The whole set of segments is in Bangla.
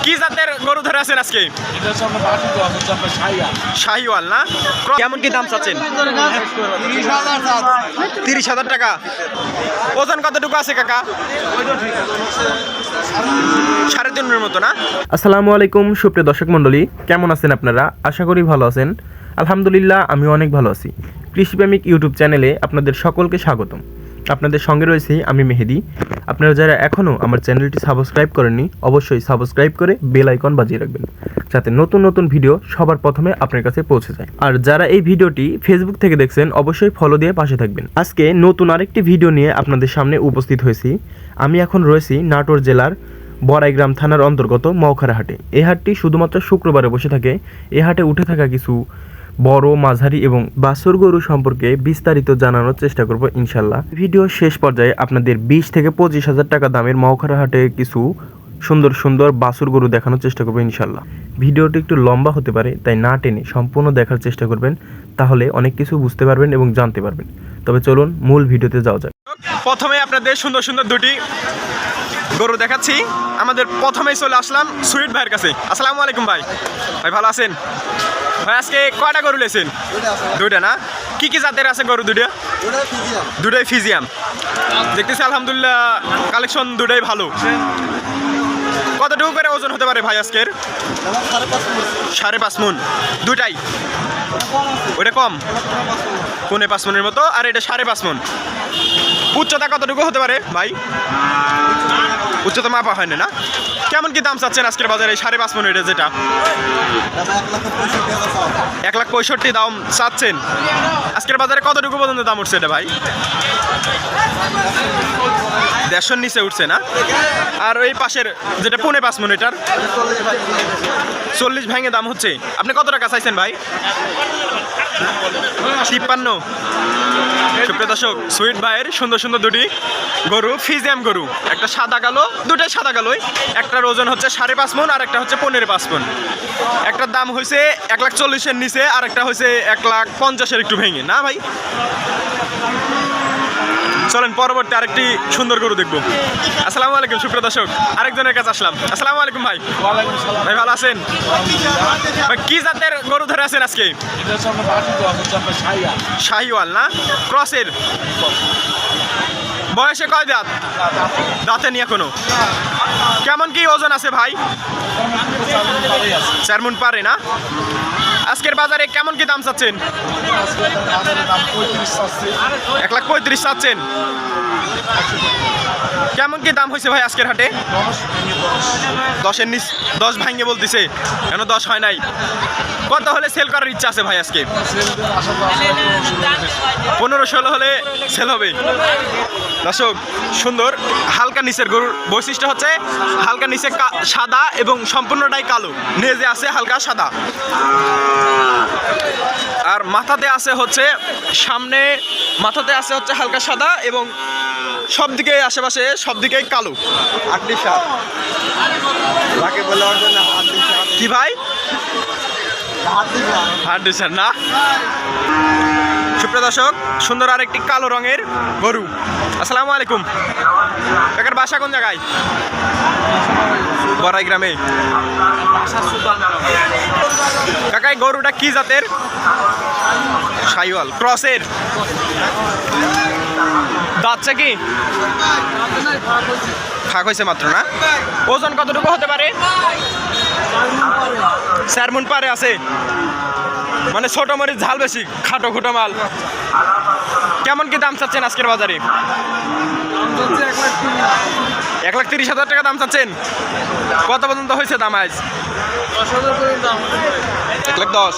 কি জাতের গরু ধরে আছেন আজকে? শাহিওয়াল না? কেমন কি দাম চাচ্ছেন? 30,000 টাকা। ওজন কতটুকু আছে কাকা? 3.5 মতো না? আসসালামু আলাইকুম সুপ্রিয় দর্শক মণ্ডলী, কেমন আছেন আপনারা? আশা করি ভালো আছেন। আলহামদুলিল্লাহ আমি অনেক ভালো আছি। কৃষিপ্রেমিক ইউটিউব চ্যানেলে আপনাদের সকলকে স্বাগতম। আপনাদের সঙ্গে রয়েছি আমি মেহেদি। আপনারা যারা এখনও আমার চ্যানেলটি সাবস্ক্রাইব করেননি অবশ্যই সাবস্ক্রাইব করে বেল আইকন বাজিয়ে রাখবেন, যাতে নতুন নতুন ভিডিও সবার প্রথমে আপনার কাছে পৌঁছে যায়। আর যারা এই ভিডিওটি ফেসবুক থেকে দেখছেন অবশ্যই ফলো দিয়ে পাশে থাকবেন। আজকে নতুন আরেকটি ভিডিও নিয়ে আপনাদের সামনে উপস্থিত হয়েছি। আমি এখন রয়েছি নাটোর জেলার বড়াইগ্রাম থানার অন্তর্গত মওখারা হাটে। এই হাটটি শুধুমাত্র শুক্রবারে বসে থাকে। এই হাটে উঠে থাকা কিছু বড়, মাঝারি এবং বাছুর গরু সম্পর্কে বিস্তারিত জানানোর চেষ্টা করব ইনশাল্লাহ। ভিডিও শেষ পর্যায়ে আপনাদের 20 থেকে 25,000 টাকা দামের মওখারা হাটে কিছু সুন্দর সুন্দর বাছুর গরু দেখানোর চেষ্টা করবো ইনশাল্লাহ। ভিডিওটি একটু লম্বা হতে পারে, তাই না টেনে সম্পূর্ণ দেখার চেষ্টা করবেন, তাহলে অনেক কিছু বুঝতে পারবেন এবং জানতে পারবেন। তবে চলুন মূল ভিডিওতে যাওয়া যাক। প্রথমে আপনাদের সুন্দর সুন্দর দুটি গরু দেখাচ্ছি। আমাদের প্রথমেই চলে আসলাম সুইট ভাইয়ের কাছে। আসসালামু আলাইকুম ভাই। ভাই ভালো আছেন? ভাই আজকে কয়টা গরু লেছেন? দুইটা না? কি কি জাতের আছে গরু? দুটাই ফিজিয়াম। দেখতেছি আলহামদুলিল্লাহ কালেকশন দুটাই ভালো। কতটুকু করে ওজন হতে পারে ভাই আজকের? 5.5 মণ। দুটাই? ওটা কম, 4.5 মণের মতো, আর এটা 5.5 মণ। উচ্চতা কতটুকু হতে পারে ভাই? উচ্চতা মাপা হয়নি না? কেমন কি দাম চাচ্ছেন আজকের বাজারে 5.5 মণ এটা যেটা? 1,65,000 দাম চাচ্ছেন। আজকের বাজারে কতটুকু পর্যন্ত দাম উঠছে এটা ভাই? 150 নিচে উঠছে না? আর ওই পাশের যেটা 4.5 মণ এটার 40 ভেঙে দাম হচ্ছে। আপনি কত টাকা চাইছেন ভাই? 53। সুপ্রিয় দর্শক, সুইট ভাইয়ের সুন্দর সুন্দর দুটি গরু, ফিজিয়াম গরু, একটা সাদা কালো, দুটাই সাদা কালোই। একটার ওজন হচ্ছে 5.5 মণ আর একটা হচ্ছে 15.5 মণ। একটার দাম হয়েছে 1,40,000-এর নিচে, আর একটা হয়েছে 1,50,000-এর একটু ভেঙে না ভাই? চলেন পরবর্তী আরেকটি সুন্দর গরু দেখবো। আসসালামু আলাইকুম সুপ্রিয় দর্শক, আরেকজনের কাছে আসলাম। আসসালামু আলাইকুম ভাই। ভাই ভালো আছেন? ভাই কি জাতের গরু ধরে আছেন আজকে? শাহিওয়াল না? ক্রসের? বয়সে কয় দাঁত? দাঁতে নি এখনো? কেমন কি ওজন আছে ভাই? 4 মণ পারে না? আজকের বাজারে কেমন কি দাম চাচ্ছেন? 1,35,000 চাচ্ছেন। কেমন কি দাম হয়েছে ভাই আজকের হাটে? 10-এর নিচ, 10 ভাঙে বলতেছে, কেন 10 হয় নাই? কত হলে সেল করার ইচ্ছা আছে ভাই আজকে? 15-16 হলে সেল হবে। দর্শক, সুন্দর হালকা নিচের গরুর বৈশিষ্ট্য হচ্ছে হালকা নিচে সাদা এবং সম্পূর্ণটাই কালো, নেজে আছে হালকা সাদা, আর মাথাতে আছে হচ্ছে সামনে মাথাতে আছে হচ্ছে হালকা সাদা এবং সব দিকে আশেপাশে সব দিকেই কালো। কি ভাই? হাড্ডিসার না? সুপ্রিয় দর্শক, সুন্দর আরেকটি কালো রঙের গরু। আসসালামু আলাইকুম। কাকার বাসা কোন জায়গায়? বড়াইগ্রামে। কাকা গরুটা কি জাতের? শাহিওয়াল ক্রসের? দাঁতছে কি? ফাঁক হয়েছে মাত্র না? ওজন কতটুকু হতে পারে? 4 মণ পারে আছে, মানে ছোট মরিচ ঝাল বেশি, খাটো খুটো মাল। কেমন কি দাম চাচ্ছেন আজকের বাজারে? 1,30,000 টাকা দাম চাচ্ছেন। কত পর্যন্ত হয়েছে দাম আজ? 1,10,000।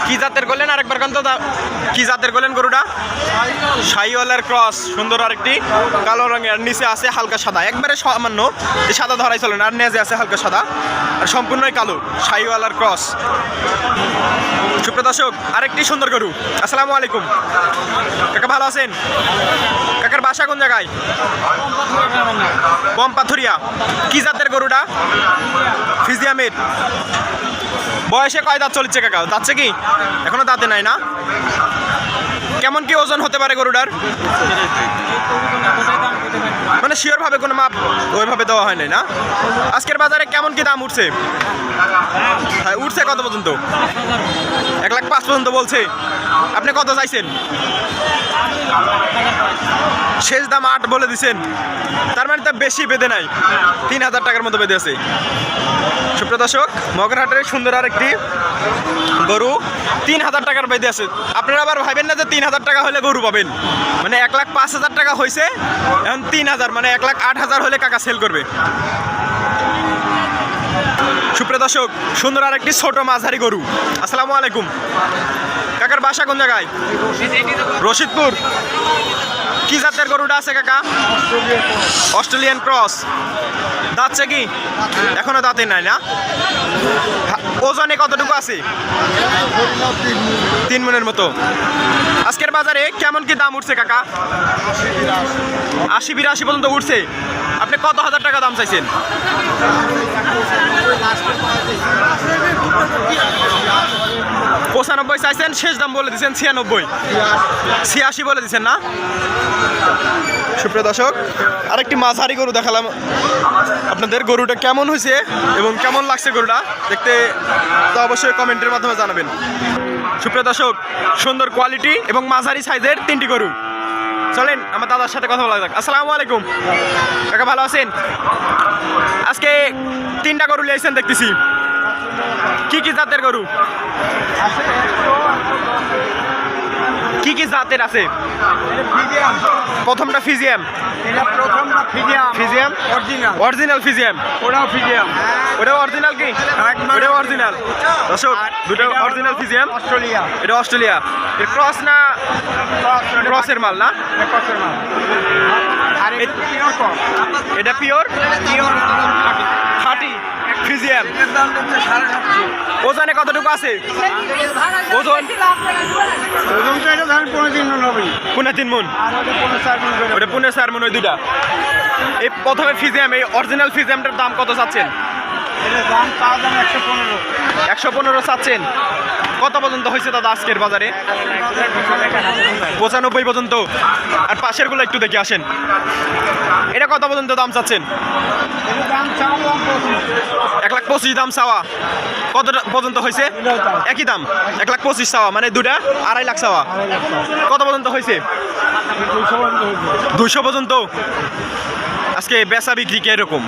কি জাতের করলেন আরেকবার কান্ত? কি জাতের করলেন গরুটা? শাহিওয়ালের ক্রস, সুন্দর আরেকটি কালো রঙের, নিচে আছে হালকা সাদা, একবারে সামান্য সাদা ধরাই চলেন, আর নেজে আছে হালকা সাদা আর সম্পূর্ণই কালো, শাহিওয়ালের ক্রস। সুপ্রিয় দর্শক, আরেকটি সুন্দর গরু। আসসালামু আলাইকুম। কাকা ভালো আছেন? কাকার বাসা কোন জায়গায়? বমপাথুরিয়া। কি জাতের গরুটা? ফিজিয়ামের। বয়সে কয় দাঁত চলছে কাকা? দাঁতছে কি? এখনো দাঁতে নাই না? কেমন কি ওজন হতে পারে গরুটার? মানে শিওর ভাবে কোনো মাপ ওইভাবে দেওয়া হয় নাই না। আজকের বাজারে কেমন কি দাম উঠছে? হ্যাঁ, উঠছে কত পর্যন্ত? 1,05,000 পর্যন্ত বলছে। আপনি কত চাইছেন? শেষ দাম 8 বলে দিছেন, তার মানে তা বেশি বেঁধে নাই, 3,000 টাকার মতো বেঁধে আছে। সুপ্রিয় দর্শক, মগরহাটের সুন্দর আর একটি গরু 3,000 টাকার বেঁধে আছে। আপনারা আবার ভাবেন না যে 3,000 টাকা হলে গরু পাবেন, মানে 1,05,000 টাকা হয়েছে, এখন 3,000 মানে 1,08,000 হলে কাকা সেল করবে। সুপ্রিয় দর্শক, সুন্দর আর একটি ছোট মাঝারি গরু। আসসালামু আলাইকুম কাকার বাসা কোন জায়গায়? রশিদপুর। কি জাতের গরুটা আছে কাকা? Australian cross. দাঁতছে কি? এখনো দাঁতে নাই না? ওজনে কতটুকু আছে? 3 মনের মতো। আজকের বাজারে কেমন কি দাম উঠছে কাকা? 80-82 পর্যন্ত উঠছে। আপনি কত হাজার টাকা দাম চাইছেন? 95 চাইছেন, শেষ দাম বলে দিচ্ছেন 96, 86 বলে দিচ্ছেন না। সুপ্রিয় দর্শক, আরেকটি মাঝারি গরু দেখালাম আপনাদের। গরুটা কেমন হয়েছে এবং কেমন লাগছে গরুটা দেখতে, তো অবশ্যই কমেন্টের মাধ্যমে জানাবেন। সুপ্রিয় দর্শক, সুন্দর কোয়ালিটি এবং মাঝারি সাইজের 3টি গরু। চলেন আমার দাদার সাথে কথা বলা যাক। আসসালামু আলাইকুম কাকা, ভালো আছেন? আজকে 3টা গরু লিয়েছেন দেখতেছি, কি কি জাতের গরু? কি কি জাতের আছে? প্রথমটা ফিজিয়াম। ফিজিয়াম অরিজিনাল ফিজিয়াম। ওটাও অরিজিনাল কি? ওটাও অরিজিনাল। দর্শক, দুটো অরিজিনাল ফিজিয়াম। এটা অস্ট্রেলিয়া। এটা ক্রস না? ক্রসের মাল না? এটা পিওর খাঁটি ফিজিয়াম। ওজনে কতটুকু আছে? ওজন 3.5 মন। ওটা 4.5 মন, ওই দুইটা। এই প্রথমে ফিজিয়াম, এই অরিজিনাল ফিজিয়ামটার দাম কত চাচ্ছেন? 115 চাচ্ছেন। কত পর্যন্ত হয়েছে দাদা আজকের বাজারে? 95 পর্যন্ত। আর পাশের গুলো একটু দেখে আসেন। এটা কত পর্যন্ত দাম চাচ্ছেন? 1,25,000 দাম চাওয়া। কত পর্যন্ত হয়েছে? একই দাম, 1,25,000 চাওয়া, মানে দুটা 2.5 লাখ চাওয়া। কত পর্যন্ত হয়েছে? 200 পর্যন্ত। আজকে বেচা বিক্রি কি এরকম?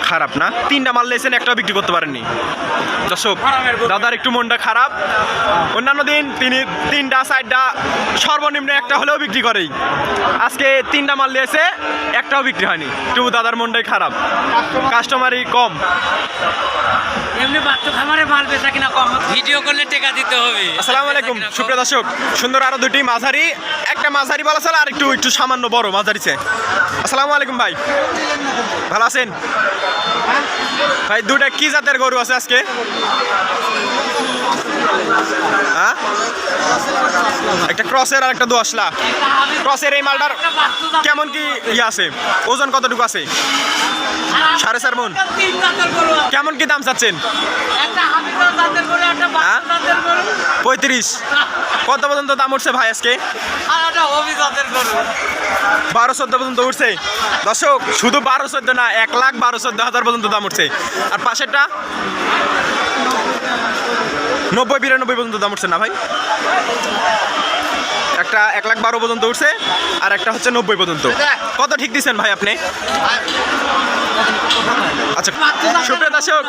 খারাপ না? 3টা মাল লেছেন, একটাও বিক্রি করতে পারেননি। দর্শক, দাদার একটু মনটা খারাপ। অন্যান্য দিন তিনি 3টা 4টা সর্বনিম্ন একটা হলেও বিক্রি করেই। আজকে 3টা মাল লিয়েছে, একটাও বিক্রি হয়নি। একটু দাদার মনটাই খারাপ, কাস্টমারই কম। এমনি বাচ্চা খামারে মাল বেচা কিনা কম, ভিডিও করলে টাকা দিতে হবে। আসসালামু আলাইকুম সুপ্রিয় দর্শক, সুন্দর আরো দুটি মাঝারি, একটা মাঝারি বলা চলে আর একটু সামান্য বড় মাঝারিছে। আসসালামু আলাইকুম ভাই, ভালো আছেন ভাই? দুটা কি জাতের গরু আছে আজকে? হ্যাঁ, একটা ক্রসের আর একটা দোআঁশলা। ক্রসের এই মালটার কেমন কি ইয়ে আছে? ওজন কতটুকু আছে? 4.5 মন। কেমন কি দাম চাচ্ছেন? 35। কত পর্যন্ত দাম উঠছে ভাই আজকে? 12-14 পর্যন্ত উঠছে। দর্শক, শুধু 12-14 না, 1,12,14,000 পর্যন্ত দাম উঠছে। আর পাশেরটা 90-92 পর্যন্ত দাম উঠছে না ভাই? একটা 1,12,000 পর্যন্ত উঠছে, আর একটা হচ্ছে 90 পর্যন্ত। কত ঠিক দিচ্ছেন ভাই আপনি? আচ্ছা, সুপ্রিয় দর্শক,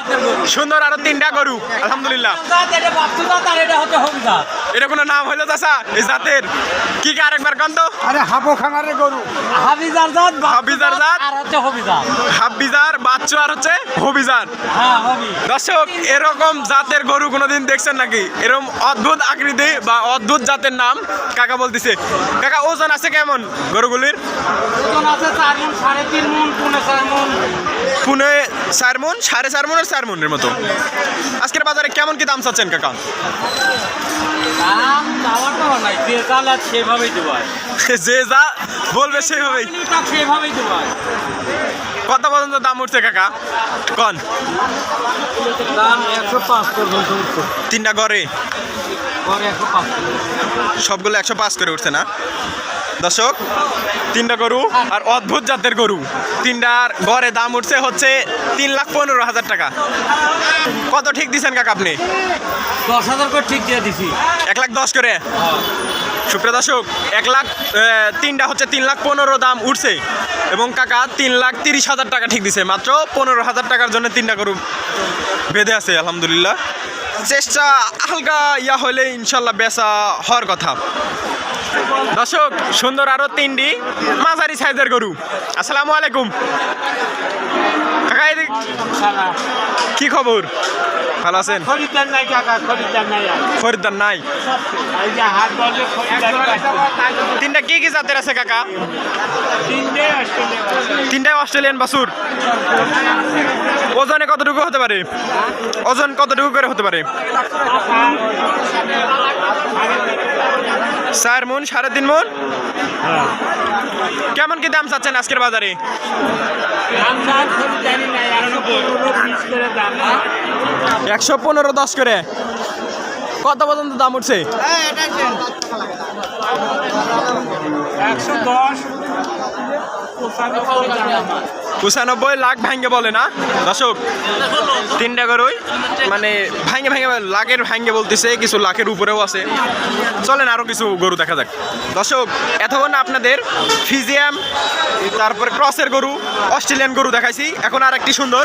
সুন্দর আরো 3টা গরু আলহামদুলিল্লাহ। এটা কোনো নাম হইলো চাচা এই জাতের? কি কি আরেকবার কন তো? আরে হাবো খামারের গরু, হাবিজার জাত, আর হচ্ছে হবিজার। হাবিজার বাচ্চা আর হচ্ছে হবিজার। হ্যাঁ, হবি। দর্শক, এরকম জাতের গরু কোনোদিন দেখছেন নাকি? এরকম অদ্ভুত আকৃতি বা অদ্ভুত জাতের নাম কাকা বলতেছে। কাকা, ওজন আছে কেমন গরুগুলির? ওজন আছে 4 মণ, 3.5 মণ, 4.5 মণ। 4 মণ, 4.5 মণ আর 4 মণের মতো। আজকের বাজারে কেমন কি দাম চাচ্ছেন কাকা? দাম চাওয়াটা নাই, যে চালা সেভাবেই দেবো। যে যা বলবে সেইভাবেই। সেভাবেই দেবো। কত পর্যন্ত দাম উঠছে কাকা কন? দাম 105 পর্যন্ত উঠছে। 3টা ঘরে ঘরে 105। সবগুলো 105 করে উঠছে না? দর্শক তিনটা গরু আর অদ্ভুত জাতের গরু, তিনটার গড়ে দাম উঠছে হচ্ছে 3,15,000 টাকা। কত ঠিক দিচ্ছেন কাকা আপনি? 10,000 করে ঠিক দিয়ে দিছি। 1,10,000 করে। সুপ্রিয় দর্শক, 1,00,000 তিনটা হচ্ছে 3,15,000 দাম উঠছে এবং কাকা 3,30,000 টাকা ঠিক দিছে। মাত্র 15,000 টাকার জন্য তিনটা গরু বেঁধে আছে। আলহামদুলিল্লাহ, চেষ্টা হালকা ইয়া হলে ইনশাল্লাহ বেচা হওয়ার কথা। দর্শক সুন্দর আরো তিনটি মাঝারি সাইজের গরু। আসসালামু আলাইকুম কাকা, কি খবর? ভালো আছেন? খরিদ্দার নাই কাকা, খরিদ্দার নাই। খরিদ্দার নাই। এই যে হাট বলবে খরিদ্দার। তিনটা কি কি জাতের আছে কাকা? তিনটাই অস্ট্রেলিয়ান বাছুর। ওজনে কতটুকু হতে পারে? ওজন কতটুকু করে হতে পারে? 4 মণ, 3.5 মণ। কেমন কি দাম চাচ্ছেন আজকের বাজারে? 115, 10 করে। কত পর্যন্ত দাম উঠছে? 95 লাখ ভাঙ্গে বলে না দর্শক। তিনটা গরুই মানে ভাঙ্গে ভাঙ্গে লাখের ভাঙ্গে বলতেছে, কিছু লাখের উপরেও আছে। চলেন আরো কিছু গরু দেখা যাক দর্শক। এতক্ষণ আপনাদের ফিজিয়াম, তারপরে ক্রসের গরু, অস্ট্রেলিয়ান গরু দেখাইছি। এখন আর একটি সুন্দর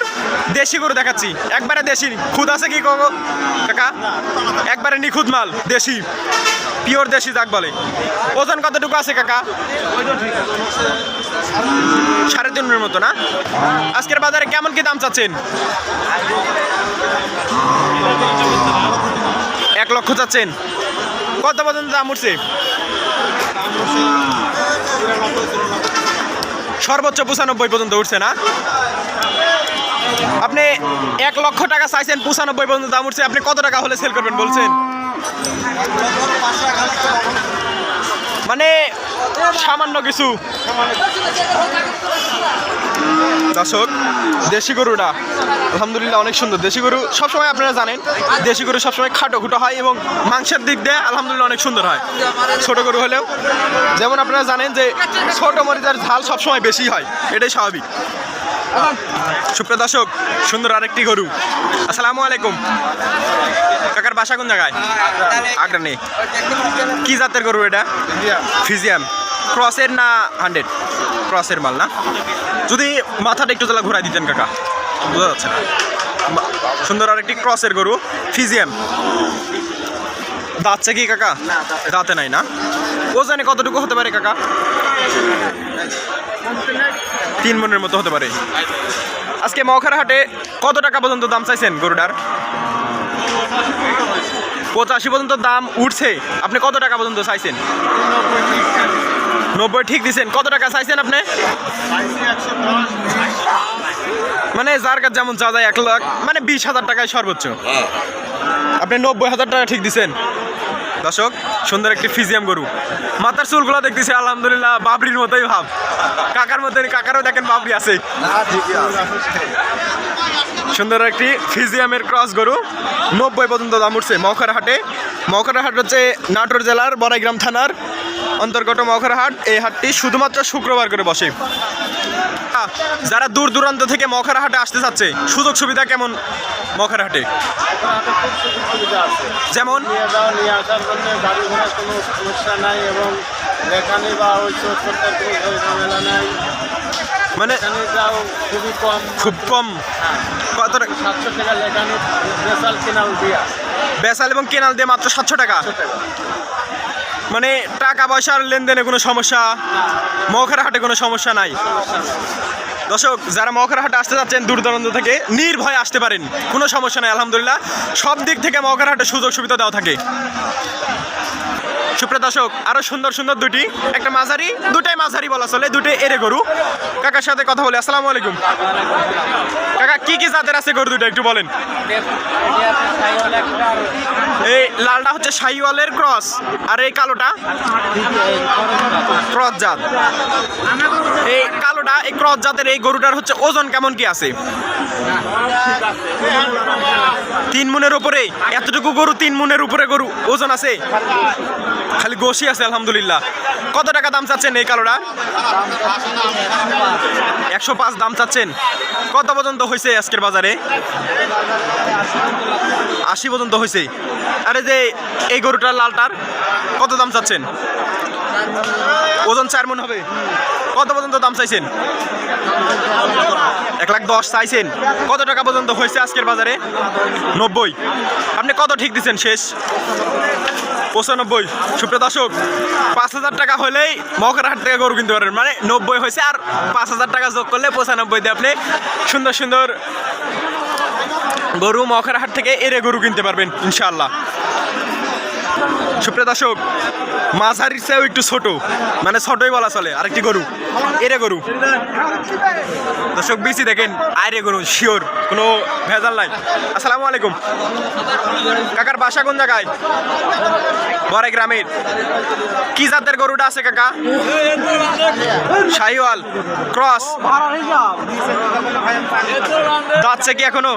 দেশি গরু দেখাচ্ছি। একবারে দেশি। খুদ আছে কি কাকা? একবারে নিখুঁত মাল, দেশি, পিওর দেশি যাক বলে। ওজন কতটুকু আছে কাকা? 3.5 মণের মতো না? আজকের বাজারে কেমন কি দাম চাচ্ছেন? 1 লক্ষ চাচ্ছেন। কত পর্যন্ত দাম উঠছে? সর্বোচ্চ 95 পর্যন্ত উঠছে না? আপনি 1 লক্ষ টাকা চাইছেন, 95 পর্যন্ত দাম উঠছে। আপনি কত টাকা হলে সেল করবেন বলছেন? মানে সামান্য কিছু। দর্শক দেশি গরুটা আলহামদুলিল্লাহ অনেক সুন্দর। দেশি গরু সবসময় আপনারা জানেন, দেশি গরু সবসময় খাটো খুটো হয় এবং মাংসের দিক দিয়ে আলহামদুলিল্লাহ অনেক সুন্দর হয়। ছোট গরু হলেও যেমন আপনারা জানেন যে ছোট মরিচের ঝাল সবসময় বেশি হয়, এটাই স্বাভাবিক। সুপ্রিয় দর্শক, সুন্দর আরেকটি গরু। আসসালামু আলাইকুম কাকার বাসা কোন জায়গায়? আগ্রানে। কি জাতের গরু এটা? ফিজিয়াম। ক্রসের না 100? ক্রসের মাল না? যদি মাথাটা একটু তাহলে ঘোরাই দিতেন কাকা, বোঝা যাচ্ছে না। সুন্দর আরেকটি ক্রসের গরু, ফিজিয়াম। দাঁতছে কি কাকা? দাঁতে নাই না? ওজনে কতটুকু হতে পারে কাকা? 3 মণের মতো হতে পারে। আজকে মওখার হাটে কত টাকা পর্যন্ত দাম চাইছেন গরুটার? 85 পর্যন্ত দাম উঠছে। আপনি কত টাকা পর্যন্ত চাইছেন? 90 ঠিক দিচ্ছেন। কত টাকা চাইছেন আপনি? মানে যার কাছে যেমন চা যায় 1 লাখ, মানে 20,000 টাকায় সর্বোচ্চ। আপনি 90,000 টাকা ঠিক দিচ্ছেন। দর্শক সুন্দর একটি ফিজিয়াম গরু। মাথার চুলগুলো দেখতেছি আলহামদুলিল্লাহ বাবরির মতোই ভাব। কাকার মতোই, কাকারও দেখেন বাবরি আছে। সুন্দর একটি ফিজিয়ামের ক্রস গরু, 90 পর্যন্ত দাম উঠছে মওখার হাটে। মওখার হাট হচ্ছে নাটোর জেলার বড়াইগ্রাম থানার অন্তর্গত মওখার হাট। এই হাটটি শুধুমাত্র শুক্রবার করে বসে। যারা দূর দূরান্ত থেকে মওখার হাটে আসতে চাচ্ছে, সুযোগ সুবিধা কেমন মওখার হাটে? যেমন নিয়ে আসার জন্য গাড়ি ঘোড়ার কোনো সমস্যা নাই এবং লেখানি বা ওই চোরটার কোনো ঝামেলা নাই। মানে লেখানিটাও খুবই কম, খুব কম। কত টাকা? 700 টাকা লেখানি বেসাল কেনাল দিয়া। বেসাল এবং কেনাল দিয়ে মাত্র 700 টাকা। মানে টাকা পয়সার লেনদেনে কোনো সমস্যা, মওখার হাটে কোনো সমস্যা নাই। দর্শক যারা মওখার হাটে আসতে যাচ্ছেন দূর দূরান্ত থেকে, নির্ভয়ে আসতে পারেন, কোনো সমস্যা নাই। আলহামদুলিল্লাহ সব দিক থেকে মওখার হাটে সুযোগ সুবিধা দেওয়া থাকে। সুপ্রিয় দর্শক, আরো সুন্দর সুন্দর দুটি, একটা মাঝারি, দুটাই মাঝারি বলা চলে, দুটোই এরে গরু। কাকার সাথে কথা বলি। আসসালামু আলাইকুম কাকা, কি কি জাতের আছে গরু দুটো একটু বলেন? এই লালটা হচ্ছে শাহিওয়ালের ক্রস, আর এই কালোটা ক্রস জাত। এই কালোটা এই ক্রস জাতের এই গরুটার হচ্ছে ওজন কেমন কি আছে? 3 মনের উপরে এতটুকু গরু, 3 মনের উপরে গরু ওজন আছে, খালি গোশি আছে আলহামদুলিল্লাহ। কত টাকা দাম চাচ্ছেন এই কালোটা? 105 দাম চাচ্ছেন। কত পর্যন্ত হয়েছে আজকের বাজারে? 80 পর্যন্ত হয়েছে। আরে যে এই গরুটার লালটার কত দাম চাচ্ছেন? ওজন 4 মণ হবে। কত পর্যন্ত দাম চাইছেন? 1,10,000 চাইছেন। কত টাকা পর্যন্ত হয়েছে আজকের বাজারে? 90। আপনি কত ঠিক দিচ্ছেন শেষ? 95। সুপ্রিয় দর্শক, 5,000 টাকা হলেই মহকার হাট থেকে গরু কিনতে পারেন, মানে 90 হয়েছে, আর 5,000 টাকা যোগ করলে 95 দিয়ে আপনি সুন্দর সুন্দর গরু মহকার হাট থেকে এরে গরু কিনতে পারবেন ইনশাআল্লাহ। সুপ্রিয় দর্শক, মাঝারির চেয়েও একটু ছোট, মানে ছোটই বলা চলে, আরেকটি গরু এরে গরু। দর্শক বিসি দেখেন, আইরে গরু শিওর, কোনো ভেজাল নাই। আসসালামু আলাইকুম কাকার বাসা কোন জায়গায়? বড়াই গ্রামের। কি জাতের গরুটা আছে কাকা? শাহিওয়াল ক্রস। দাঁতছে কি এখনো?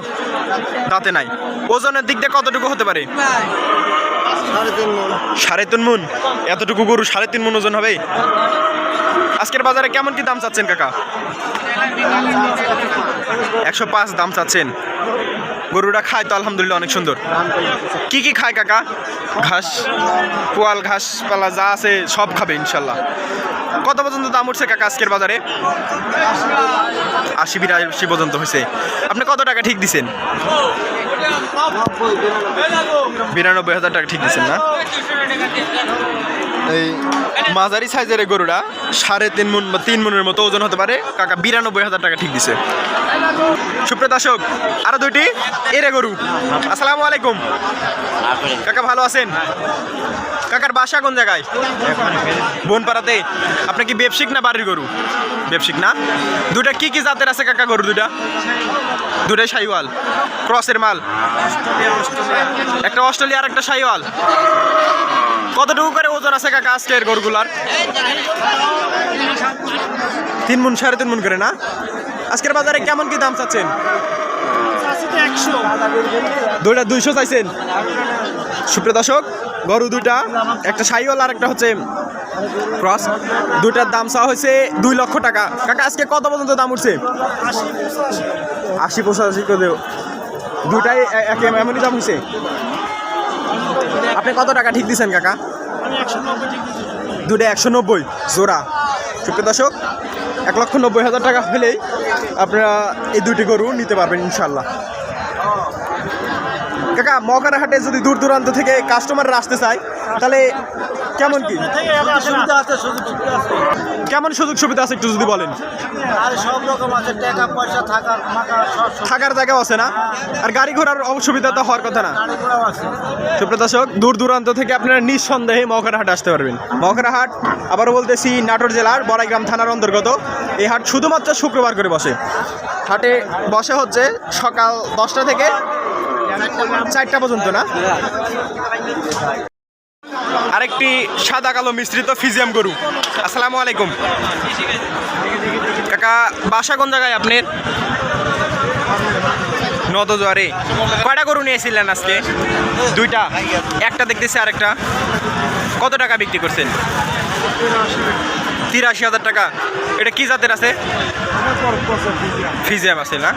দাঁতে নাই। ওজনের দিক দিয়ে কতটুকু হতে পারে? 3.5 মণ। এতটুকু গরু 3.5 মণ ওজন হবে। আজকের বাজারে কেমন কি দাম চাচ্ছেন কাকা? 105 দাম চাচ্ছেন। গরুটা খায় তো আলহামদুলিল্লাহ অনেক সুন্দর। কি কি খায় কাকা? ঘাস, পোয়াল, ঘাস পালা যা আছে সব খাবে ইনশাল্লাহ। কত পর্যন্ত দাম উঠছে কাকা আজকের বাজারে? 80-82 পর্যন্ত হয়েছে। আপনি কত টাকা ঠিক দিছেন? 92,000 টাকা ঠিক দিচ্ছেন না? এই মাঝারি সাইজের গরুটা 3.5 মণ বা 3 মণের মতো ওজন হতে পারে। কাকা 92,000 টাকা ঠিক দিছে। সুপ্রিয় দর্শক, আরো দুইটি এরে গরু। আসসালামু আলাইকুম কাকা, ভালো আছেন? কাকার বাসা কোন জায়গায়? বনপাড়াতে। আপনি কি ব্যবসায়িক না বাড়ির গরু? ব্যবসায়িক না। দুটা কি কি জাতের আছে কাকা গরু? দুটাই শাহিওয়াল ক্রসের মাল। একটা অস্ট্রেলিয়া আর একটা শাহিওয়াল। কতটুকু করে ওজন আছে কাকা আজকের গরুগুলার? 3 মণ 3.5 মণ করে না? আজকের বাজারে কেমন কি দাম চাচ্ছেন? দুইটা 200 চাইছেন। সুপ্রিয় দর্শক, গরু দুইটা, একটা শাহিওয়াল আর একটা হচ্ছে ক্রস, দুটার দাম চাওয়া হয়েছে 2 লক্ষ টাকা। কাকা আজকে কত পর্যন্ত দাম উঠছে? 80-85 করে। দুটাই এমনই দাম হয়েছে। আপনি কত টাকা ঠিক দিচ্ছেন কাকা? দুটা 190 জোড়া। সুপ্রিয় দর্শক, 1,90,000 টাকা হলেই আপনারা এই দুটি গরু নিতে পারবেন ইনশাল্লাহ। কাকা মহকার হাটে যদি দূর দূরান্ত থেকে কাস্টমাররা আসতে চায় তাহলে কেমন কি কেমন সুযোগ সুবিধা আছে একটু যদি বলেন? সব রকম আছে, টাকা পয়সা থাকার জায়গাও আছে না? আর গাড়ি ঘোড়ার অসুবিধা তো হওয়ার কথা না। সুপ্রিয় দর্শক, দূর দূরান্ত থেকে আপনারা নিঃসন্দেহে মহকার হাট আসতে পারবেন। মহকার হাট আবারও বলতেছি নাটোর জেলার বড়াইগ্রাম থানার অন্তর্গত। এই হাট শুধুমাত্র শুক্রবার করে বসে। হাটে বসে হচ্ছে সকাল 10টা থেকে 4টা পর্যন্ত না? আরেকটি সাদা কালো মিশ্রিত ফিজিয়াম গরু। আসসালামু আলাইকুম কাকা, বাসা কোন জায়গায় আপনার? নদজোয়ারে। কয়টা গরু নিয়েছিলেন আজকে? 2টা। একটা দেখতেছি, আরেকটা কত টাকা বিক্রি করছেন? 83,000 টাকা। এটা কি জাতের আছে? ফিজিয়াম আছে না?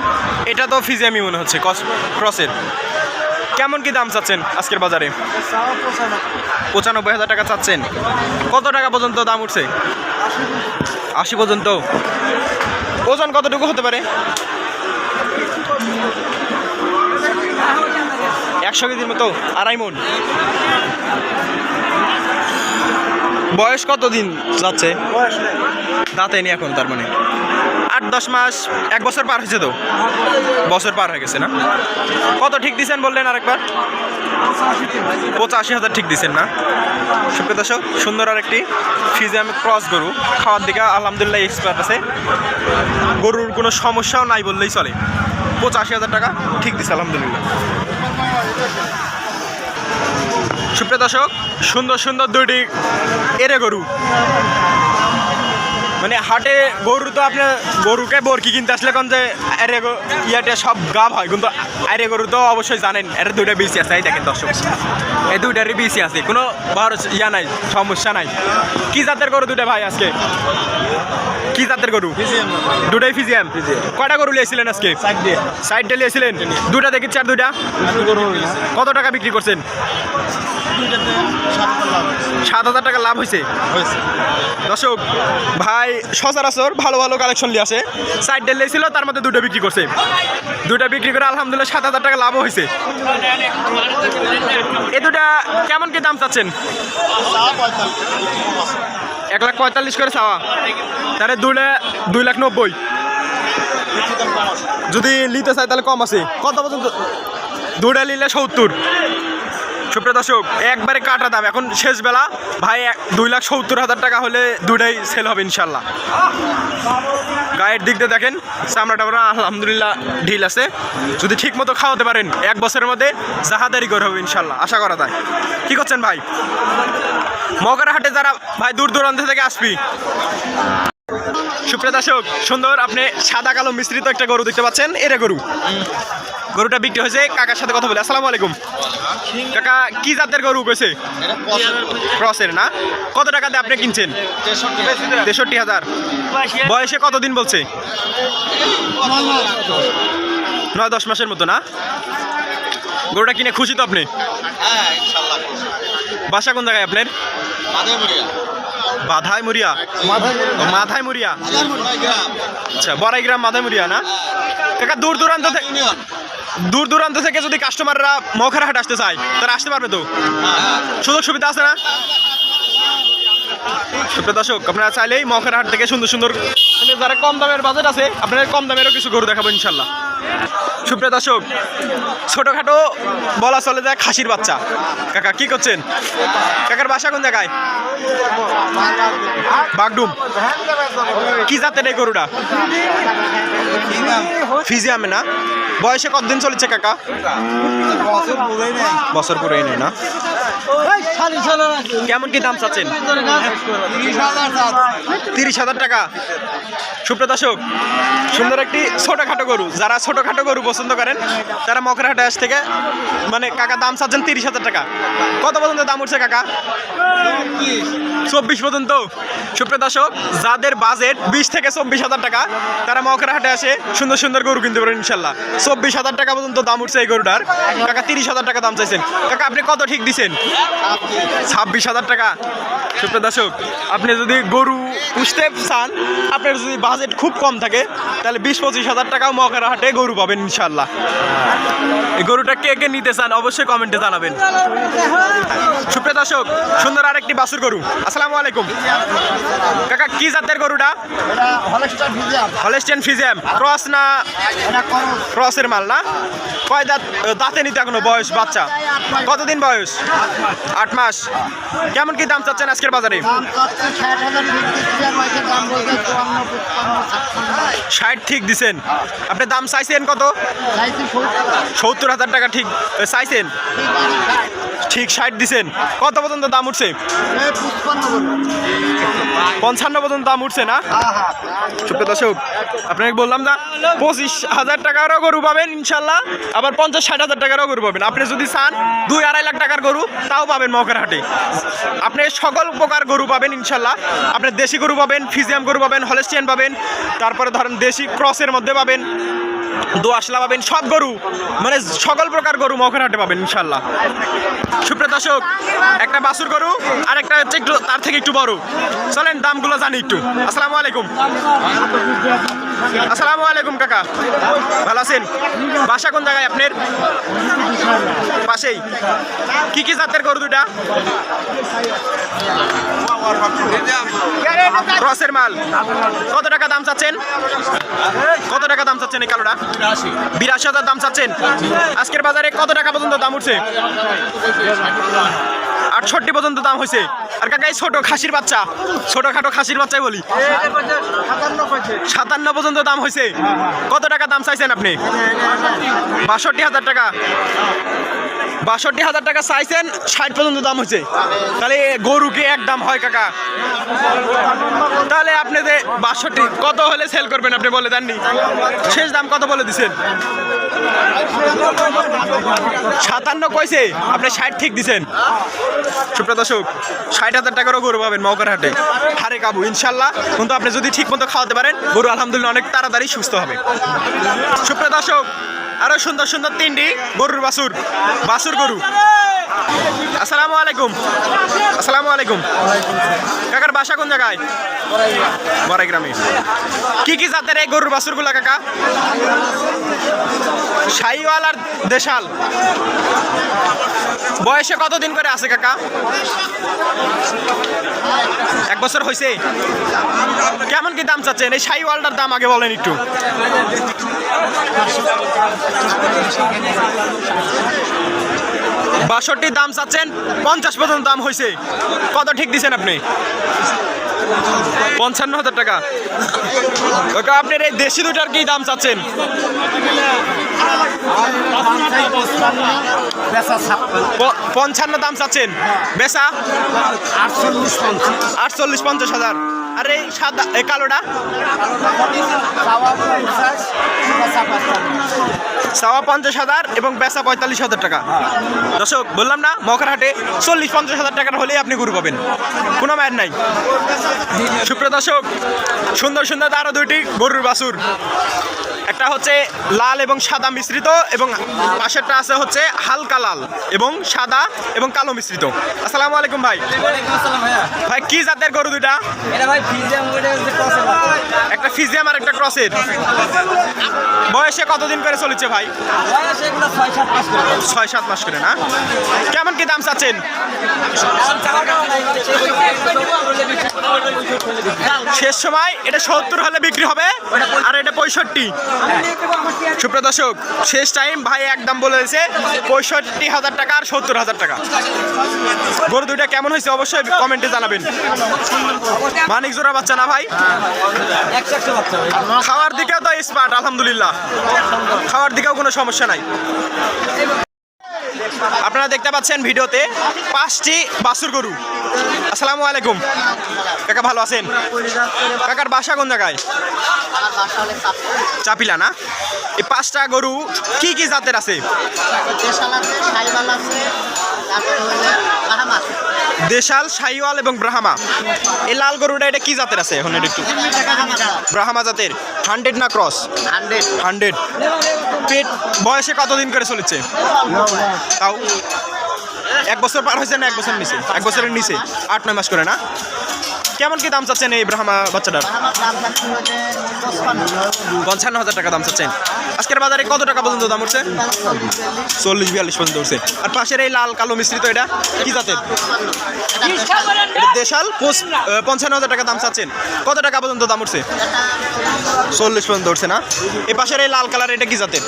এটা তো ফিজিয়ামই মনে হচ্ছে, ক্রসের। কেমন কি দাম চাচ্ছেন আজকের বাজারে? 95,000 টাকা চাচ্ছেন। কত টাকা পর্যন্ত দাম উঠছে? 80 পর্যন্ত। ওজন কতটুকু হতে পারে? 100 কেজির মতো, 2.5 মণ। বয়স কত দিন যাচ্ছে? দাঁতে নি এখন, তার মানে 8-10 মাস, 1 বছর পার হয়েছে তো? বছর পার হয়ে গেছে না? কত ঠিক দিচ্ছেন বললেন আরেকবার? 85,000 ঠিক দিচ্ছেন না? সুপ্রিয় দর্শক, সুন্দর আরেকটি ফিজিয়াম ক্রস গরু। খাওয়ার দিকে আলহামদুলিল্লাহ এক্সপার্ট আছে, গরুর কোনো সমস্যাও নাই বললেই চলে। 85,000 টাকা ঠিক দিচ্ছে আলহামদুলিল্লাহ। সুপ্রিয় দর্শক, সুন্দর সুন্দর দুইটি এরে গরু। মানে হাটে গরু তো আপনার গরুকে বরকি কিনতে আসলে কোন যে আরে ইয়াতে সব গাব হয়, কিন্তু আরে গরু তো অবশ্যই জানেন এর দুইটা বিসি আছে। এই দেখেন দর্শক, এই দুইটারই বিসি আছে, কোনো বড় ইয়া নাই, সমস্যা নাই। কি জাতের গরু দুটা ভাই আজকে? কি জাতের গরু? দুটাই ফিজিয়াম। কয়টা গরু লিয়েছিলেন আজকে? সাইডটা লিয়েছিলেন দুটা, দেখি চার দুইটা। কত টাকা বিক্রি করছেন? 7,000 টাকা লাভ হয়েছে। দর্শক ভাই সচরাচর ভালো ভালো কালেকশন নিয়ে আসে, সাইড ডেল ছিল তার মধ্যে দুটো বিক্রি করছে, দুটা বিক্রি করে আলহামদুলিল্লাহ 7,000 টাকা লাভও হয়েছে। এই দুটা কেমন কি দাম চাচ্ছেন? 1,45,000 করে চাওয়া, তাহলে 2,90,000। যদি নিতে চাই তাহলে কম আছে। কত পর্যন্ত? দুটা নিলে 70। সুপ্রিয় দর্শক একবারে কাটা দাম, এখন শেষ বেলা ভাই 2,70,000 টাকা হলে দুটাই সেল হবে ইনশাল্লাহ। গায়ের দিক দিয়ে দেখেন চামড়াটা আলহামদুলিল্লাহ ঢিল আছে, যদি ঠিক মতো খাওয়াতে পারেন 1 বছরের মধ্যে জাহাদারি করে হবে ইনশাল্লাহ, আশা করা যায়। কি করছেন ভাই? মগরা হাটে যারা ভাই দূর দূরান্ত থেকে আসবি। সুপ্রিয় দর্শক সুন্দর আপনি সাদা কালো মিশ্রিত একটা গরু দেখতে পাচ্ছেন, এরা গরু। গরুটা বিক্রি হয়েছে, কাকার সাথে কথা বলে। আসসালামু আলাইকুম কাকা, কি জাতের গরু কইছে? ক্রসের না? কত টাকা দিয়ে আপনি কিনছেন? 63,000। বয়সে কতদিন বলছে? 9-10 মাসের মতো না? গরুটা কিনে খুশি তো আপনি? বাসা কোন জায়গায় আপনার? মাধাই মুড়িয়া। মাধাই মুড়িয়া, আচ্ছা বড়াইগ্রাম মাধাই মুড়িয়া না? কাকা দূর দূরান্ত থেকে যদি কাস্টমাররা মৌখার হাট আসতে চায় তারা আসতে পারবে তো? সুযোগ সুবিধা আছে না? সুপ্রিয় দর্শক আপনারা চাইলেই মৌখার হাট থেকে সুন্দর সুন্দর, যারা কম দামের বাজেট আছে আপনাদের কম দামেরও কিছু গরু দেখাবো ইনশাল্লাহ। সুপ্রিয় দর্শক ছোটোখাটো বলা চলে যায় খাসির বাচ্চা। কাকা কি করছেন? কাকার বাসা কোন জায়গায়? বাগডুম। কি জাতের এই গরুটা? ফিজিয়ামে না? বয়সে কতদিন চলেছে কাকা? বছর পুরোই নেই না? কেমন কি দাম চাচ্ছেন? 30,000 টাকা। সুপ্রিয় দর্শক সুন্দর একটি ছোটোখাটো গরু, যারা ছোটোখাটো গরু পছন্দ করেন তারা মকরা হাটে আস থেকে মানে কাকা দাম চাচ্ছেন 30,000 টাকা। কত পর্যন্ত দাম উঠছে কাকা? 24 পর্যন্ত। সুপ্রিয় দর্শক যাদের বাজেট 20 থেকে 24,000 টাকা তারা মকরা হাটে আসে সুন্দর সুন্দর গরু কিনতে পারেন ইনশাল্লাহ। 24,000 টাকা পর্যন্ত দাম উঠছে এই গরুটার। কাকা 30,000 টাকা দাম চাইছেন। কাকা আপনি কত ঠিক দিচ্ছেন? 26,000 টাকা। সুপ্রিয় দর্শক আপনি যদি গরু পুষতে চান, আপনার যদি বাজেট খুব কম থাকে তাহলে 20-25,000 টাকাও মকরা হাটে গরু পাবেন ইনশাল্লাহ। এই গরুটা কে কে নিতে চান অবশ্যই কমেন্টে জানাবেন। সুপ্রিয় দর্শক সুন্দর আরেকটি বাছুর গরু। আসসালামু আলাইকুম কাকা, কি জাতের গরুটা? Holstein Friesian. ক্রস না? ক্রসের মাল না? কয় দাঁতে নিতে এখনো বয়স বাচ্চা? কতদিন বয়স? 8 মাস। কেমন কি দাম চাচ্ছেন আজকের বাজারে? 60 ঠিক দিছেন। আপনি দাম চাইছেন কত? 70,000 টাকা ঠিক চাইছেন, ঠিক 60 দিছেন। কত পর্যন্ত দাম উঠছে? 55 পর্যন্ত দাম উঠছে না? সুপ্রিয় দর্শক আপনাকে বললাম না 25,000 টাকারও গরু পাবেন ইনশাল্লাহ, আবার 50-60,000 টাকারও গরু পাবেন। আপনি যদি চান 2-2.5 লাখ টাকার গরু তাও পাবেন মৌখার হাটে। আপনি সকল প্রকার গরু পাবেন ইনশাল্লাহ। আপনি দেশি গরু পাবেন, ফিজিয়াম গরু পাবেন, হলস্টিয়ান পাবেন, তারপরে ধরেন দেশি ক্রসের মধ্যে পাবেন, দোআঁশলা পাবেন, সব গরু মানে সকল প্রকার গরু মৌখার হাটে পাবেন ইনশাল্লাহ। সুপ্রিয় দর্শক একটা বাছুর গরু আর একটা হচ্ছে একটু তার থেকে একটু বড়, চলেন দামগুলো জানি একটু। আসসালামু আলাইকুম। আসসালামু আলাইকুম কাকা, ভালো আছেন? বাসা কোন জায়গায় আপনার? পাশেই। কি কি জাতের গরু দুটা? ক্রসের মাল। কত টাকা দাম চাচ্ছেন? কত টাকা দাম চাচ্ছেন এই কালোটা? 82,000 দাম চাচ্ছেন। আজকের বাজারে কত টাকা পর্যন্ত দাম উঠছে? 68 পর্যন্ত দাম হয়েছে। আর কাকা এই ছোট খাসির বাচ্চা, ছোটখাটো খাসির বাচ্চাই বলি, 57 পর্যন্ত দাম হয়েছে। কত টাকা দাম চাইছেন আপনি? 62,000 টাকা। 62,000 টাকা চাইছেন, 60 পর্যন্ত দাম হয়েছে। তাহলে গরু কি এক দাম হয় কাকা? তাহলে আপনি যে 62 কত হলে সেল করবেন আপনি বলে দেননি? শেষ দাম কত বলে দিছেন? 57 কইছে, আপনি 60 ঠিক দিছেন। সুপ্রিয় দর্শক, 60,000 টাকারও গরু পাবেন মৌকার হাটে, হারে কাবু ইনশাল্লাহ। কিন্তু আপনি যদি ঠিক মতো খাওয়াতে পারেন, গরু আলহামদুলিল্লাহ অনেক তাড়াতাড়ি সুস্থ হবে। সুপ্রিয় দর্শক, আরো সুন্দর সুন্দর 3টি গরুর বাছুর গরু। আসসালামু আলাইকুম। আসসালামু আলাইকুম। কাকার বাসা কোন জায়গায়? বড়াই গ্রামে। কি কি জাতের এই গরুর বাছুরগুলা কাকা? শাহিওয়াল আর দেশাল। বয়সে কতদিন করে আছে কাকা? 1 বছর হয়েছে। কেমন কি দাম চাচ্ছেন? এই শাহিওয়ালটার দাম আগে বলেন একটু। 62 দাম চাচ্ছেন, 50 পর্যন্ত দাম হয়েছে। কত ঠিক দিচ্ছেন আপনি? 55,000 টাকা। কাকা আপনার এই দেশি দুটার কি দাম চাচ্ছেন? 55 দাম চাচ্ছেন। বেচা 48-50,000। আর এই সাদা এই কালোটা? 50,000 এবং বেচা 45,000 টাকা। দর্শক বললাম না, মৌকার হাটে 40-50,000 টাকার হলেই আপনি গরু পাবেন, কোনো মায়ের নাই। সুপ্রিয় দর্শক, সুন্দর সুন্দর আরো 2টি গরুর বাছুর। একটা হচ্ছে লাল এবং সাদা মিশ্রিত, এবং পাশেরটা আছে হচ্ছে হালকা লাল এবং সাদা এবং কালো মিশ্রিত। আসসালামু আলাইকুম ভাই। ভাই কি জাতের গরু দুটা? একটা ফিজিয়াম আর একটা ক্রসের। বয়সে কতদিন করে চলেছে ভাই? 6-7 মাস করে না? কেমন কি দাম চাচ্ছেন? শেষ সময় এটা 70 হলে বিক্রি হবে, আর এটা 65। সুপ্রিয় দর্শক, শেষ টাইম ভাই একদম বলে দিয়েছে 65,000 টাকা আর 70,000 টাকা। গরু দুইটা কেমন হয়েছে অবশ্যই কমেন্টে জানাবেন। মানিক জোড়া বাচ্চা না ভাই? খাওয়ার দিকেও তো স্মার্ট আলহামদুলিল্লাহ, খাওয়ার দিকেও কোনো সমস্যা নাই। আপনারা দেখতে পাচ্ছেন ভিডিওতে 5টি বাছুর গরু। আসসালামু আলাইকুম কাকা, ভালো আছেন? কাকার বাসা কোন জায়গায়? চাপিলা না? এই 5টা গরু কি কি জাতের আছে? দেশাল, শাহিওয়াল এবং ব্রাহ্মা। এই লাল গরুটা এটা কি জাতের আছে? এখন একটু ব্রাহ্মা জাতের। 100 না ক্রস? 100। পেট বয়সে কতদিন করে চলেছে? তাও 1 বছর পার হয়েছে না 1 বছর নিচে? 1 বছরের নিচে, 8-9 মাস করে না? কেমন কি দাম চাচ্ছেন এই ব্রাহ্মা বাচ্চাটার? 55,000 টাকা দাম চাচ্ছেন। আজকের বাজারে কত টাকা পর্যন্ত দাম উঠছে? 40-42 পর্যন্ত উঠছে। আর পাশের এই লাল কালো মিশ্রিত এটা কি জাতের? দেশাল। 55,000 টাকা দাম চাচ্ছেন। কত টাকা পর্যন্ত দাম উঠছে? 40 পর্যন্ত উঠছে না? এই পাশের এই লাল কালার এটা কি জাতের?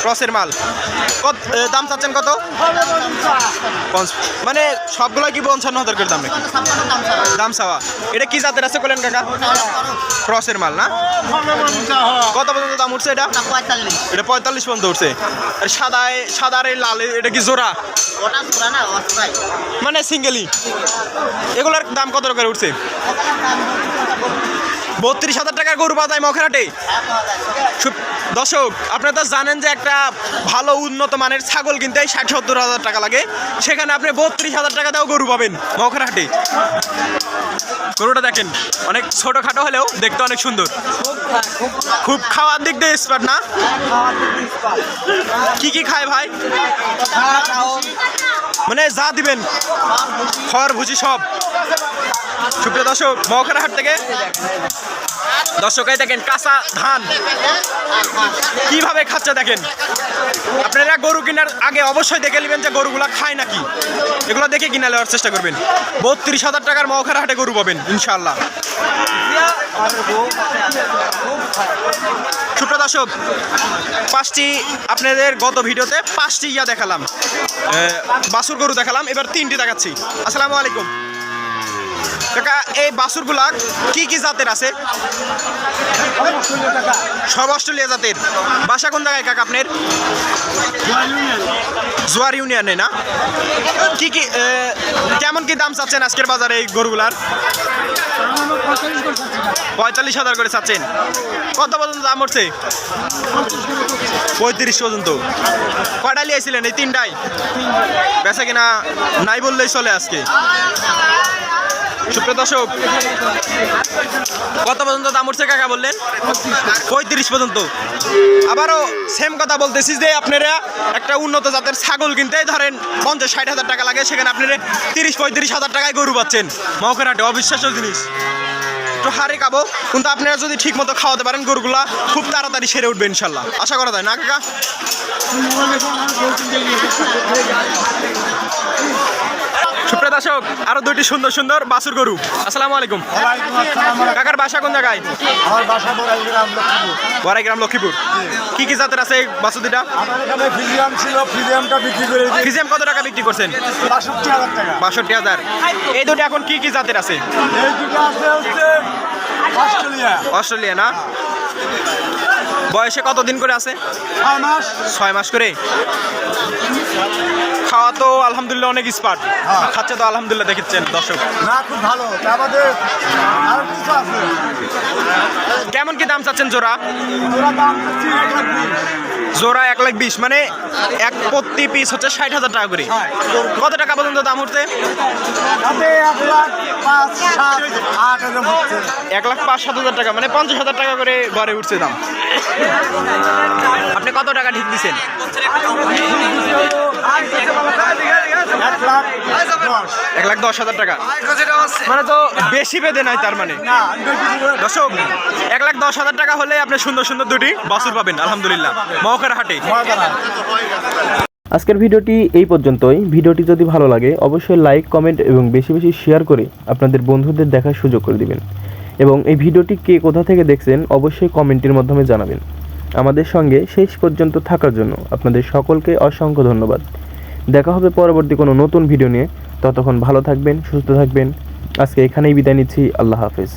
ক্রসের মাল। কত দাম চাচ্ছেন? কত? মানে সবগুলো কি 55,000 করে দাম নাকি? দাম চাওয়া। এটা কি জাতের আছে বলেন কাকা? ক্রসের মাল না? কত পর্যন্ত দাম উঠছে এটা? এটা 45 পর্যন্ত উঠছে। আর সাদা আর এই লাল এটা কি জোড়া? মানে সিঙ্গেলি। এগুলোর দাম কত করে উঠছে? 32,000 টাকার গরু পাওয়া যায় মৌখার হাটে। দর্শক, আপনারা তো জানেন যে একটা ভালো উন্নত মানের ছাগল কিনতে 60-70,000 টাকা লাগে, সেখানে আপনি 32,000 টাকা দিয়েও গরু পাবেন মৌখার হাটে। গরুটা দেখেন, অনেক ছোটখাটো হলেও দেখতে অনেক সুন্দর। খুব খাওয়ার দিক দিয়ে এক্সপার্ট না? কি কি খায় ভাই? মানে যা দিবেন খড় ভুসি সব। সুপ্রিয় দর্শক, মৌখার হাট থেকে দর্শকাই দেখেন কাঁচা ধান কিভাবে খাচ্ছে দেখেন। আপনারা গরু কেনার আগে অবশ্যই দেখে নেবেন যে গরুগুলা খায় নাকি, এগুলো দেখে কিনে নেওয়ার চেষ্টা করবেন। 32,000 টাকার মৌখার হাটে গরু পাবেন ইনশাল্লাহ। সুপ্রিয় দর্শক, 5টি আপনাদের গত ভিডিওতে 5টি দেখালাম। বাছুর গরু দেখালাম, এবার তিনটি দেখাচ্ছি। আসসালামু আলাইকুম কাকা, এই বাছুরগুলা কি কি জাতের আছে? সব অস্ট্রেলিয়া জাতের। বাসা কোন জায়গায় কাকা আপনার? জোয়ার ইউনিয়নে না? কি কি কেমন কি দাম চাচ্ছেন আজকের বাজারে এই গরুগুলার? 45,000 করে চাচ্ছেন। কত পর্যন্ত দাম উঠছে? 35 পর্যন্ত। কয়টা লিয়েছিলেন? এই তিনটাই বেচা কিনা নাই বললেই চলে আজকে। সুপ্রিয় দর্শক, কত পর্যন্ত দাম উঠছে কাকা বললেন? 35 পর্যন্ত। আবারও সেম কথা বলতেছি যে আপনারা একটা উন্নত জাতের ছাগল কিনতে ধরেন 50-60 হাজার টাকা লাগে, সেখানে আপনারা 30-35 হাজার টাকায় গরু পাচ্ছেন মহকের হাটে। অবিশ্বাস্য জিনিস। একটু হারে খাবো, কিন্তু আপনারা যদি ঠিক মতো খাওয়াতে পারেন গরুগুলা খুব তাড়াতাড়ি সেরে উঠবে ইনশাল্লাহ, আশা করা যায় না কাকা? সুপ্রিয় দর্শক, আরো দুইটি সুন্দর সুন্দর বাছুর গরু। আসসালামু আলাইকুম কাকার, বাসা কোন জায়গায়? আমার বাসা লক্ষ্মীপুর। বড়াইগ্রাম, লক্ষ্মীপুর। কি কি জাতের আছে এই বাছুর দুইটা? আমার এখানে ফিজিয়াম ছিল, ফিজিয়ামটা বিক্রি করে দিই ফিজিয়াম কত টাকা বিক্রি করছেন? 62,000 টাকা। 62,000। এই দুটো এখন কি কি জাতের আছে? এই দুটো আছে হচ্ছে অস্ট্রেলিয়া। অস্ট্রেলিয়া না? বয়সে কতদিন করে আছে? 6 মাস। 6 মাস করে। খাওয়া তো আলহামদুলিল্লাহ অনেক স্পার্ট, খাচ্ছে তো আলহামদুলিল্লাহ, দেখেছেন দর্শক। না, খুব ভালো। তারপরে আর কিছু আছে। কেমন কি দাম চাচ্ছেন জোড়া? ওরা দাম হচ্ছে 1,20,000। জোড়া 1,20,000, মানে এক প্রতি পিস হচ্ছে 60,000 টাকা করে। কত টাকা পর্যন্ত দাম উঠছে? তাতে 1,05,000, 7,000, 8,000 এরকম হচ্ছে। 1,05,000-7,000 টাকা, মানে 50,000 টাকা করে গড়ে উঠছে দাম। আপনি কত টাকা ঠিক দিচ্ছেন? 1,10,000 টাকা, মানে তো বেশি বেঁধে নাই তার মানে। দর্শক, 1,10,000 টাকা হলে আপনি সুন্দর সুন্দর দুটি বাছুর পাবেন আলহামদুলিল্লাহ মহকার হাটে। আজকের ভিডিওটি এই পর্যন্তই। ভিডিওটি যদি ভালো লাগে অবশ্যই লাইক, কমেন্ট এবং বেশি বেশি শেয়ার করে আপনাদের বন্ধুদের দেখার সুযোগ করে দিবেন। এবং এই ভিডিওটি কে কোথা থেকে দেখছেন অবশ্যই কমেন্টের মাধ্যমে জানাবেন। আমাদের সঙ্গে শেষ পর্যন্ত থাকার জন্য আপনাদের সকলকে অসংখ্য ধন্যবাদ। দেখা হবে পরবর্তী কোনো নতুন ভিডিও নিয়ে। ততক্ষণ ভালো থাকবেন, সুস্থ থাকবেন। আজকে এখানেই বিদায় নিচ্ছি। আল্লাহ হাফেজ।